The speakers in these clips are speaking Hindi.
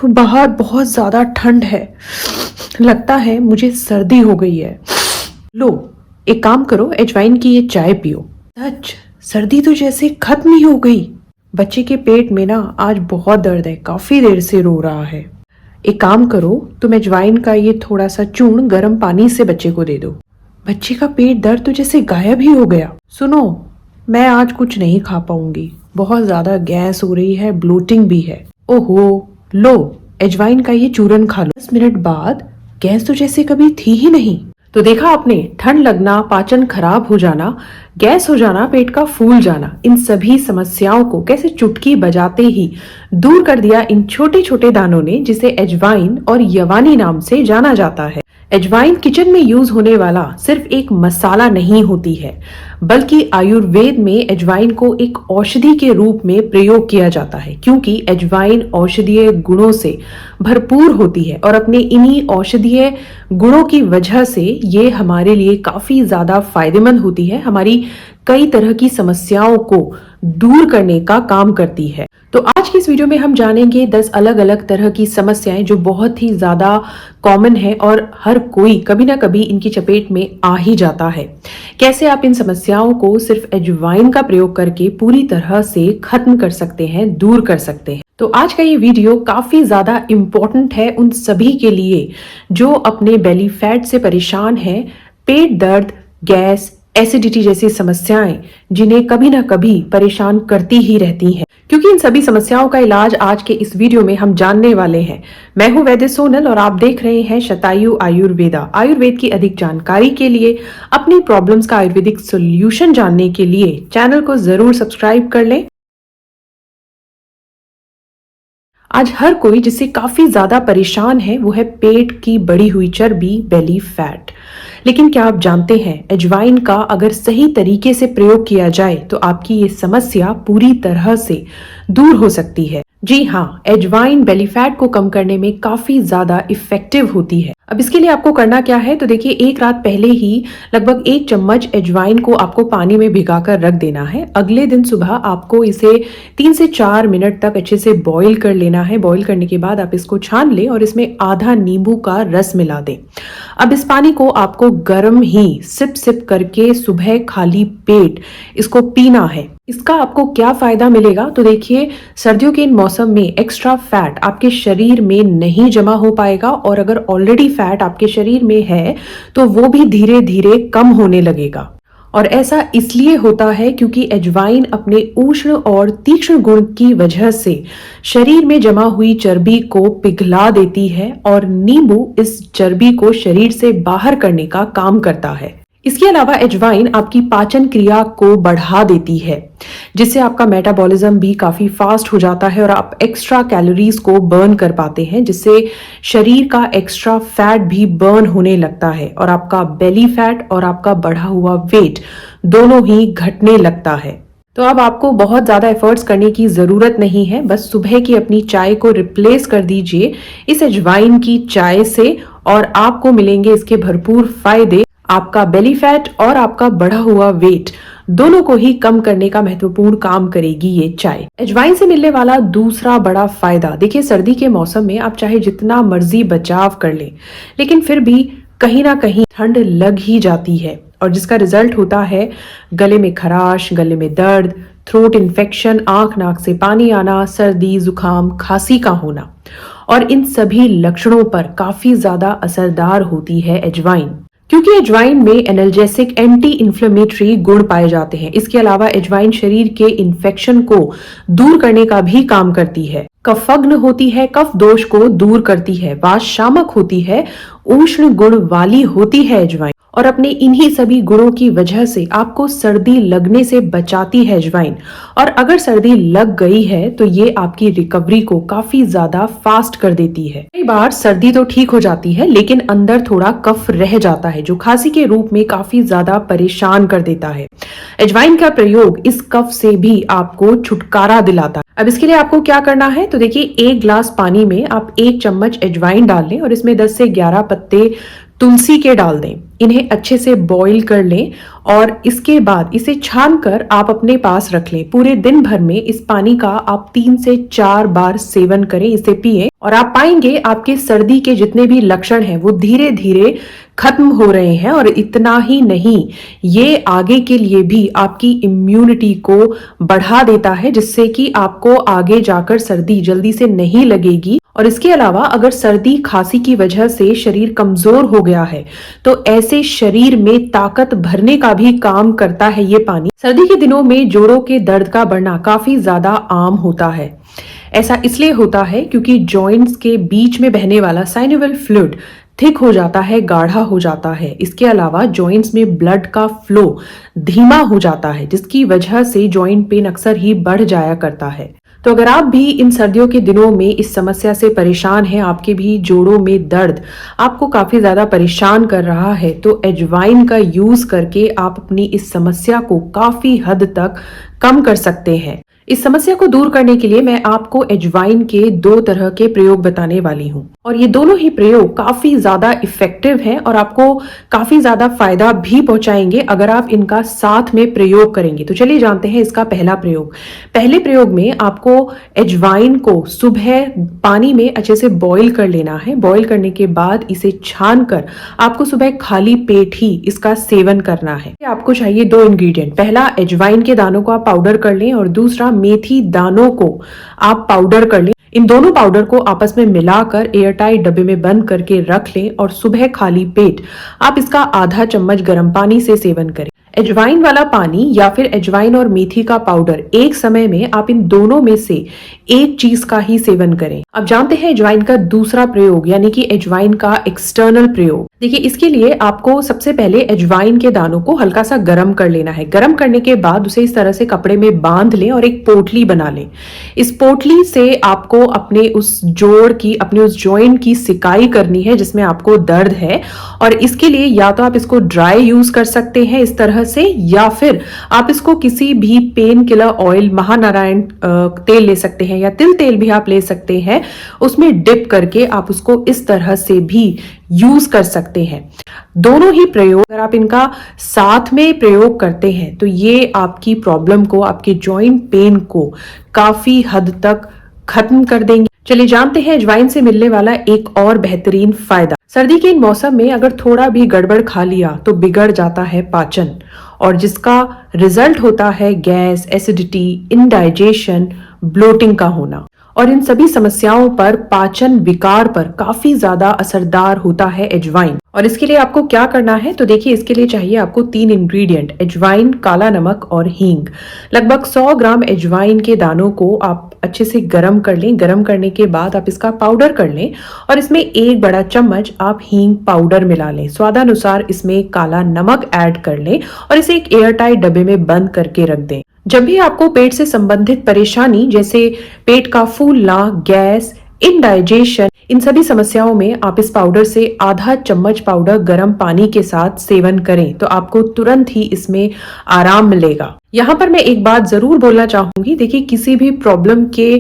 बाहर बहुत ज़्यादा ठंड है। लगता है मुझे सर्दी हो गई है। लो, एक काम करो, अजवाइन की ये चाय पियो। सच, सर्दी तो जैसे खत्म ही हो गई। बच्चे के पेट में ना आज बहुत दर्द है, काफी देर से रो रहा है। एक काम करो, तुम अजवाइन का ये थोड़ा सा चूर्ण गर्म पानी से बच्चे को दे दो। बच्चे का पेट दर्द तो जैसे गायब ही हो गया। सुनो, मैं आज कुछ नहीं खा पाऊंगी, बहुत ज्यादा गैस हो रही है, ब्लोटिंग भी है। ओहो, लो, अजवाइन का ये चूरन खा लो। 10 मिनट बाद गैस तो जैसे कभी थी ही नहीं। तो देखा आपने, ठंड लगना, पाचन खराब हो जाना, गैस हो जाना, पेट का फूल जाना, इन सभी समस्याओं को कैसे चुटकी बजाते ही दूर कर दिया इन छोटे छोटे दानों ने, जिसे अजवाइन और यवानी नाम से जाना जाता है। अजवाइन किचन में यूज होने वाला सिर्फ एक मसाला नहीं होती है, बल्कि आयुर्वेद में अजवाइन को एक औषधि के रूप में प्रयोग किया जाता है, क्योंकि अजवाइन औषधीय गुणों से भरपूर होती है और अपने इन्हीं औषधीय गुणों की वजह से ये हमारे लिए काफी ज्यादा फायदेमंद होती है, हमारी कई तरह की समस्याओं को दूर करने का काम करती है। तो आज की इस वीडियो में हम जानेंगे 10 अलग अलग तरह की समस्याएं जो बहुत ही ज्यादा कॉमन है और हर कोई कभी ना कभी इनकी चपेट में आ ही जाता है। कैसे आप इन समस्याओं को सिर्फ अजवाइन का प्रयोग करके पूरी तरह से खत्म कर सकते हैं, दूर कर सकते हैं। तो आज का ये वीडियो काफी ज्यादा इम्पोर्टेंट है उन सभी के लिए जो अपने बेली फैट से परेशान हैं, पेट दर्द, गैस, एसिडिटी जैसी समस्याएं जिन्हें कभी ना कभी परेशान करती ही रहती हैं, क्योंकि इन सभी समस्याओं का इलाज आज के इस वीडियो में हम जानने वाले हैं। मैं हूं वैद्य सोनल और आप देख रहे हैं शतायु आयुर्वेदा। आयुर्वेद की अधिक जानकारी के लिए, अपनी प्रॉब्लम्स का आयुर्वेदिक सोल्यूशन जानने के लिए चैनल को जरूर सब्सक्राइब कर लें। आज हर कोई जिससे काफी ज्यादा परेशान है वो है पेट की बढ़ी हुई चर्बी, बेली फैट। लेकिन क्या आप जानते हैं, अजवाइन का अगर सही तरीके से प्रयोग किया जाए तो आपकी ये समस्या पूरी तरह से दूर हो सकती है। जी हाँ, अजवाइन बेली फैट को कम करने में काफी ज्यादा इफेक्टिव होती है। अब इसके लिए आपको करना क्या है, तो देखिए, एक रात पहले ही लगभग 1 चम्मच अजवाइन को आपको पानी में भिगाकर रख देना है। अगले दिन सुबह आपको इसे 3 से 4 मिनट तक अच्छे से बॉईल कर लेना है। बॉईल करने के बाद आप इसको छान लें और इसमें आधा नींबू का रस मिला दें। अब इस पानी को आपको गर्म ही सिप सिप करके सुबह खाली पेट इसको पीना है। इसका आपको क्या फायदा मिलेगा, तो देखिए, सर्दियों के इन मौसम में एक्स्ट्रा फैट आपके शरीर में नहीं जमा हो पाएगा और अगर ऑलरेडी फैट आपके शरीर में है तो वो भी धीरे धीरे कम होने लगेगा। और ऐसा इसलिए होता है क्योंकि अजवाइन अपने उष्ण और तीक्ष्ण गुण की वजह से शरीर में जमा हुई चर्बी को पिघला देती है और नींबू इस चर्बी को शरीर से बाहर करने का काम करता है। इसके अलावा अजवाइन आपकी पाचन क्रिया को बढ़ा देती है, जिससे आपका मेटाबॉलिज्म भी काफी फास्ट हो जाता है और आप एक्स्ट्रा कैलोरीज को बर्न कर पाते हैं, जिससे शरीर का एक्स्ट्रा फैट भी बर्न होने लगता है और आपका बेली फैट और आपका बढ़ा हुआ वेट दोनों ही घटने लगता है। तो अब आपको बहुत ज्यादा एफर्ट्स करने की जरूरत नहीं है, बस सुबह की अपनी चाय को रिप्लेस कर दीजिए इस अजवाइन की चाय से और आपको मिलेंगे इसके भरपूर फायदे। आपका बेली फैट और आपका बढ़ा हुआ वेट दोनों को ही कम करने का महत्वपूर्ण काम करेगी ये चाय। अजवाइन से मिलने वाला दूसरा बड़ा फायदा, देखिए, सर्दी के मौसम में आप चाहे जितना मर्जी बचाव कर लें, लेकिन फिर भी कहीं ना कहीं ठंड लग ही जाती है और जिसका रिजल्ट होता है गले में खराश, गले में दर्द, थ्रोट इन्फेक्शन, आंख नाक से पानी आना, सर्दी, जुकाम, खांसी का होना। और इन सभी लक्षणों पर काफी ज्यादा असरदार होती है अजवाइन, क्योंकि अजवाइन में एनाल्जेसिक, एंटी इन्फ्लेमेटरी गुण पाए जाते हैं। इसके अलावा अजवाइन शरीर के इन्फेक्शन को दूर करने का भी काम करती है, कफग्न होती है, कफ दोष को दूर करती है, वातशामक होती है, उष्ण गुण वाली होती है अजवाइन और अपने इन्हीं सभी गुणों की वजह से आपको सर्दी लगने से बचाती है अजवाइन। और अगर सर्दी लग गई है तो ये आपकी रिकवरी को काफी ज्यादा फास्ट कर देती है। कई बार सर्दी तो ठीक हो जाती है लेकिन अंदर थोड़ा कफ रह जाता है जो खांसी के रूप में काफी ज्यादा परेशान कर देता है। अजवाइन का प्रयोग इस कफ से भी आपको छुटकारा दिलाता है। अब इसके लिए आपको क्या करना है, तो देखिए, 1 गिलास पानी में आप 1 चम्मच अजवाइन डाल लें और इसमें 10 से 11 पत्ते तुलसी के डाल दें। इन्हें अच्छे से बॉईल कर लें और इसके बाद इसे छान कर आप अपने पास रख लें। पूरे दिन भर में इस पानी का आप 3 से 4 बार सेवन करें, इसे पिएं और आप पाएंगे आपके सर्दी के जितने भी लक्षण हैं वो धीरे धीरे खत्म हो रहे हैं। और इतना ही नहीं, ये आगे के लिए भी आपकी इम्यूनिटी को बढ़ा देता है, जिससे कि आपको आगे जाकर सर्दी जल्दी से नहीं लगेगी। और इसके अलावा अगर सर्दी खांसी की वजह से शरीर कमजोर हो गया है तो ऐसे शरीर में ताकत भरने का भी काम करता है ये पानी। सर्दी के दिनों में जोड़ों के दर्द का बढ़ना काफी ज्यादा आम होता है। ऐसा इसलिए होता है क्योंकि जॉइंट्स के बीच में बहने वाला साइनोवियल फ्लूइड थिक हो जाता है, गाढ़ा हो जाता है। इसके अलावा जॉइंट्स में ब्लड का फ्लो धीमा हो जाता है, जिसकी वजह से जॉइंट पेन अक्सर ही बढ़ जाया करता है। तो अगर आप भी इन सर्दियों के दिनों में इस समस्या से परेशान हैं, आपके भी जोड़ों में दर्द आपको काफी ज्यादा परेशान कर रहा है, तो अजवाइन का यूज करके आप अपनी इस समस्या को काफी हद तक कम कर सकते हैं। इस समस्या को दूर करने के लिए मैं आपको अजवाइन के 2 तरह के प्रयोग बताने वाली हूँ और ये दोनों ही प्रयोग काफी ज्यादा इफेक्टिव हैं और आपको काफी ज्यादा फायदा भी पहुंचाएंगे अगर आप इनका साथ में प्रयोग करेंगे। तो चलिए जानते हैं इसका पहला प्रयोग। पहले प्रयोग में आपको अजवाइन को सुबह पानी में अच्छे से बॉईल कर लेना है। बॉईल करने के बाद इसे छान कर आपको सुबह खाली पेट ही इसका सेवन करना है। आपको चाहिए 2 इंग्रेडिएंट। पहला, अजवाइन के दानों को आप पाउडर कर लें और दूसरा, मेथी दानों को आप पाउडर कर लें। इन दोनों पाउडर को आपस में मिलाकर एयरटाइट डब्बे में बंद करके रख लें और सुबह खाली पेट आप इसका आधा चम्मच गर्म पानी से सेवन करें। अजवाइन वाला पानी या फिर अजवाइन और मेथी का पाउडर एक समय में आप इन दोनों में से एक चीज का ही सेवन करें। अब जानते हैं अजवाइन का दूसरा प्रयोग, यानी कि अजवाइन का एक्सटर्नल प्रयोग। देखिए, इसके लिए आपको सबसे पहले अजवाइन के दानों को हल्का सा गर्म कर लेना है। गर्म करने के बाद उसे इस तरह से कपड़े में बांध लें और एक पोटली बना लें। इस पोटली से आपको अपने उस जोड़ की, अपने उस जॉइंट की सिकाई करनी है जिसमें आपको दर्द है। और इसके लिए या तो आप इसको ड्राई यूज कर सकते हैं इस तरह से, या फिर आप इसको किसी भी पेन किलर ऑयल, महानारायण तेल ले सकते हैं या तिल तेल भी आप ले सकते हैं, उसमें डिप करके आप उसको इस तरह से भी यूज कर सकते हैं। दोनों ही प्रयोग अगर आप इनका साथ में प्रयोग करते हैं तो ये आपकी प्रॉब्लम को, आपके जॉइंट पेन को काफी हद तक खत्म कर देंगे। चलिए जानते हैं अजवाइन से मिलने वाला एक और बेहतरीन फायदा। सर्दी के इन मौसम में अगर थोड़ा भी गड़बड़ खा लिया तो बिगड़ जाता है पाचन, और जिसका रिजल्ट होता है गैस, एसिडिटी, इंडाइजेशन, ब्लोटिंग का होना। और इन सभी समस्याओं पर, पाचन विकार पर काफी ज्यादा असरदार होता है अजवाइन। और इसके लिए आपको क्या करना है, तो देखिए, इसके लिए चाहिए आपको 3 इंग्रेडिएंट, अजवाइन, काला नमक और हींग। लगभग 100 ग्राम अजवाइन के दानों को आप अच्छे से गर्म कर लें। गर्म करने के बाद आप इसका पाउडर कर लें और इसमें 1 बड़ा चम्मच आप हींग पाउडर मिला लें। स्वादानुसार इसमें काला नमक ऐड कर लें और इसे एक एयरटाइट डब्बे में बंद करके रख दें। जब भी आपको पेट से संबंधित परेशानी जैसे पेट का फूलना, गैस, इंडाइजेशन, इन सभी समस्याओं में आप इस पाउडर से आधा चम्मच पाउडर गर्म पानी के साथ सेवन करें तो आपको तुरंत ही इसमें आराम मिलेगा। यहाँ पर मैं एक बात जरूर बोलना चाहूंगी, देखिए, किसी भी प्रॉब्लम के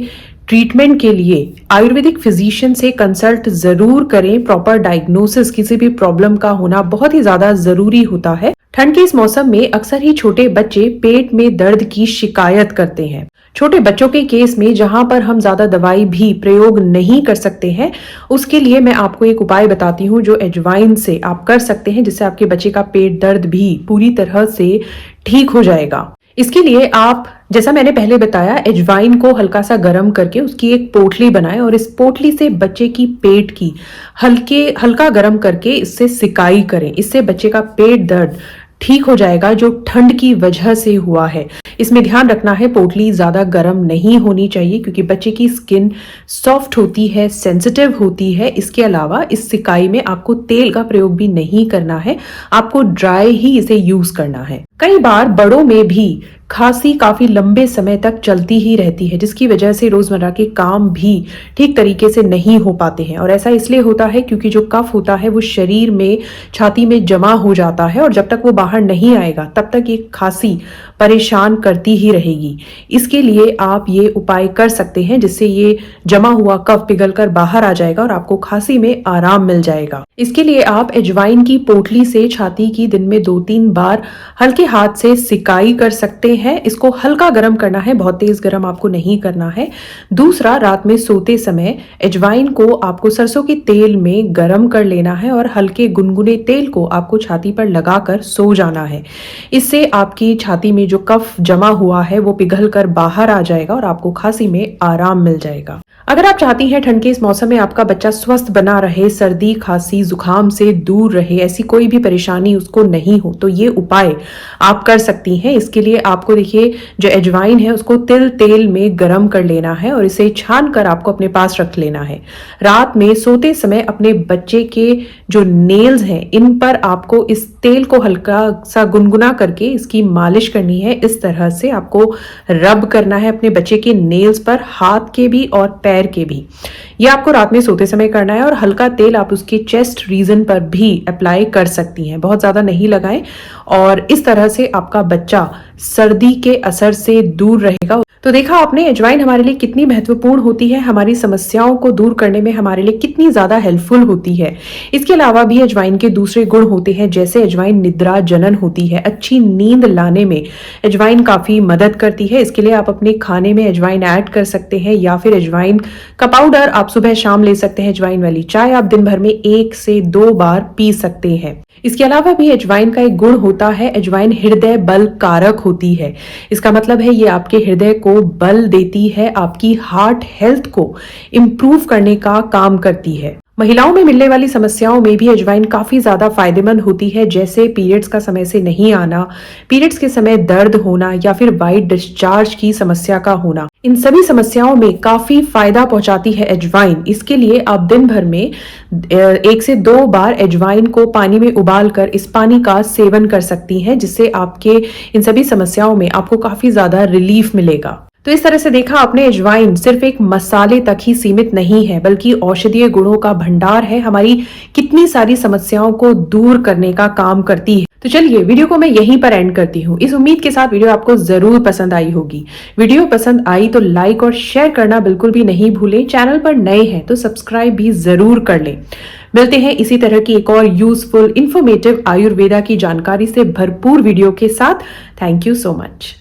ट्रीटमेंट के लिए आयुर्वेदिक फिजिशियन से कंसल्ट जरूर करें। प्रॉपर डायग्नोसिस किसी भी प्रॉब्लम का होना बहुत ही ज्यादा जरूरी होता है। ठंड के इस मौसम में अक्सर ही छोटे बच्चे पेट में दर्द की शिकायत करते हैं। छोटे बच्चों के केस में जहां पर हम ज्यादा दवाई भी प्रयोग नहीं कर सकते हैं, उसके लिए मैं आपको एक उपाय बताती हूँ जो अजवाइन से आप कर सकते हैं, जिससे आपके बच्चे का पेट दर्द भी पूरी तरह से ठीक हो जाएगा। इसके लिए आप, जैसा मैंने पहले बताया, अजवाइन को हल्का सा गर्म करके उसकी एक पोटली बनाएं और इस पोटली से बच्चे की पेट की हल्का गर्म करके इससे सिकाई करें। इससे बच्चे का पेट दर्द ठीक हो जाएगा जो ठंड की वजह से हुआ है। इसमें ध्यान रखना है, पोटली ज्यादा गर्म नहीं होनी चाहिए क्योंकि बच्चे की स्किन सॉफ्ट होती है, सेंसिटिव होती है। इसके अलावा इस सिकाई में आपको तेल का प्रयोग भी नहीं करना है, आपको ड्राई ही इसे यूज करना है। कई बार बड़ों में भी खांसी काफी लंबे समय तक चलती ही रहती है, जिसकी वजह से रोजमर्रा के काम भी ठीक तरीके से नहीं हो पाते हैं। और ऐसा इसलिए होता है क्योंकि जो कफ होता है वो शरीर में, छाती में जमा हो जाता है, और जब तक वो बाहर नहीं आएगा तब तक ये खांसी परेशान करती ही रहेगी। इसके लिए आप ये उपाय कर सकते हैं, जिससे ये जमा हुआ कफ पिघलकर बाहर आ जाएगा और आपको खांसी में आराम मिल जाएगा। इसके लिए आप अजवाइन की पोटली से छाती की दिन में 2-3 बार हल्के हाथ से सिकाई कर सकते हैं। इसको हल्का गर्म करना है, बहुत तेज गर्म आपको नहीं करना है। दूसरा, रात में सोते समय अजवाइन को आपको सरसों के तेल में गर्म कर लेना है और हल्के गुनगुने तेल को आपको छाती पर लगाकर सो जाना है। इससे आपकी छाती में जो कफ जमा हुआ है वो पिघल कर बाहर आ जाएगा और आपको खांसी में आराम मिल जाएगा। अगर आप चाहती हैं ठंड के इस मौसम में आपका बच्चा स्वस्थ बना रहे, सर्दी खांसी जुकाम से दूर रहे, ऐसी कोई भी परेशानी उसको नहीं हो, तो ये उपाय आप कर सकती हैं। इसके लिए आपको देखिए, जो अजवाइन है उसको तिल तेल में गर्म कर लेना है और इसे छान कर आपको अपने पास रख लेना है। रात में सोते समय अपने बच्चे के जो नेल्स हैं इन पर आपको इस तेल को हल्का सा गुनगुना करके इसकी मालिश करनी है। इस तरह से आपको रब करना है अपने बच्चे के नेल्स पर, हाथ के भी और पैर के भी। ये आपको रात में सोते समय करना है और हल्का तेल आप उसके चेस्ट रीजन पर भी अप्लाई कर सकती हैं, बहुत ज्यादा नहीं लगाएं। और इस तरह से आपका बच्चा सर्दी के असर से दूर रहेगा। तो देखा आपने अजवाइन हमारे लिए कितनी महत्वपूर्ण होती है, हमारी समस्याओं को दूर करने में हमारे लिए कितनी ज्यादा हेल्पफुल होती है। इसके अलावा भी अजवाइन के दूसरे गुण होते हैं, जैसे अजवाइन निद्रा जनन होती है, अच्छी नींद लाने में अजवाइन काफी मदद करती है। इसके लिए आप अपने खाने में अजवाइन ऐड कर सकते हैं, या फिर अजवाइन का पाउडर आप सुबह शाम ले सकते हैं। अजवाइन वाली चाय आप दिन भर में 1 से 2 बार पी सकते हैं। इसके अलावा भी अजवाइन का एक गुण होता है, अजवाइन हृदय बल कारक होती है। इसका मतलब है ये आपके हृदय को बल देती है, आपकी हार्ट हेल्थ को इंप्रूव करने का काम करती है। महिलाओं में मिलने वाली समस्याओं में भी अजवाइन काफी ज्यादा फायदेमंद होती है, जैसे पीरियड्स का समय से नहीं आना, पीरियड्स के समय दर्द होना, या फिर वाइट डिस्चार्ज की समस्या का होना। इन सभी समस्याओं में काफी फायदा पहुंचाती है अजवाइन। इसके लिए आप दिन भर में 1 से 2 बार अजवाइन को पानी में उबालकर इस पानी का सेवन कर सकती हैं, जिससे आपके इन सभी समस्याओं में आपको काफी ज्यादा रिलीफ मिलेगा। तो इस तरह से देखा आपने, अजवाइन सिर्फ एक मसाले तक ही सीमित नहीं है, बल्कि औषधीय गुणों का भंडार है, हमारी कितनी सारी समस्याओं को दूर करने का काम करती है। तो चलिए वीडियो को मैं यहीं पर एंड करती हूँ, इस उम्मीद के साथ वीडियो आपको जरूर पसंद आई होगी। वीडियो पसंद आई तो लाइक और शेयर करना बिल्कुल भी नहीं भूलें। चैनल पर नए हैं तो सब्सक्राइब भी जरूर कर लें। मिलते हैं इसी तरह की एक और यूजफुल, इंफॉर्मेटिव आयुर्वेदा की जानकारी से भरपूर वीडियो के साथ। Thank you so much.